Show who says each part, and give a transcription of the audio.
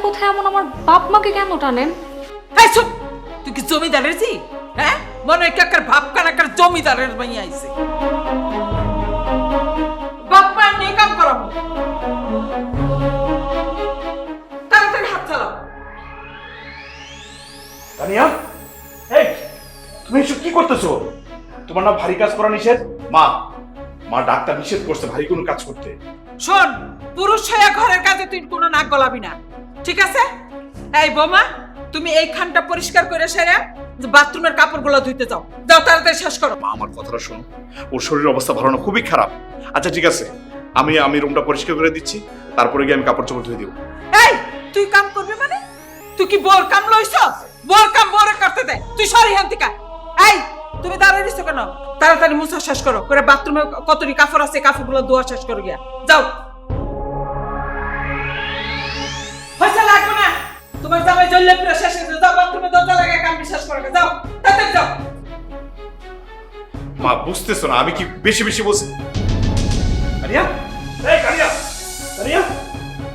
Speaker 1: কোথায় এমন আমার বাপ মাকে কেন টানেন?
Speaker 2: এই চুপ, তুই কি জমিদারের জি? হ্যাঁ, মনে হয় কাকার ভাব কানাকার জমিদারের মাইয়া আইছে। বাপ মা নিয়ে কাম করাবো, তাড়াতাড়ি হাত চালাও।
Speaker 3: তানিয়া, এই তুমি এসব কি করতেছো? তোমার না ভারী কাজ করা নিষেধ? মা মা ডাক্তার নিষেধ করছে ভারী কোনো কাজ করতে।
Speaker 2: শোন, পুরুষ হয়ে ঘরের কাজে তুই কোনো নাক গলাবি না, ঠিক আছে? এই বোমা, তুমি এই খানটা পরিষ্কার করে সেরে বাথরুমের কাপড়গুলো ধুইতে যাও। যাও, তাড়াতাড়ি শেষ করো।
Speaker 3: মা আমার কথাটা শোনো, ওর শরীরের অবস্থা ভালো না, খুবই খারাপ। আচ্ছা ঠিক আছে, আমি রুমটা পরিষ্কার করে দিচ্ছি, তারপরে গিয়ে আমি কাপড় চোপড় ধুয়ে দিব।
Speaker 2: এই, তুই কাম করবি মানে? তুই কি বোর কাম লইছস? বোর কাম বোরে করতে দে, তুই সরি হান্তিকা। এই, তুমি দাঁড়িয়ে দিছো কেন? তাড়াতাড়ি মুছা শেষ করো, করে বাথরুমে কতটি কাপড় আছে কাপড়গুলো ধোয়া শেষ করো গিয়া। যাও। হইছে, লাগবে না। তোমার জামাই জ্বললে পুরো শেষ হয়ে যাও, বাথরুমে দরজা লাগায় কাম শেষ করে যাও, তাড়াতাড়ি যাও।
Speaker 3: মা বুঝতেছো না আমি কি বেশি বেশি বলছি? কানিয়া, এই কানিয়া, কানিয়া।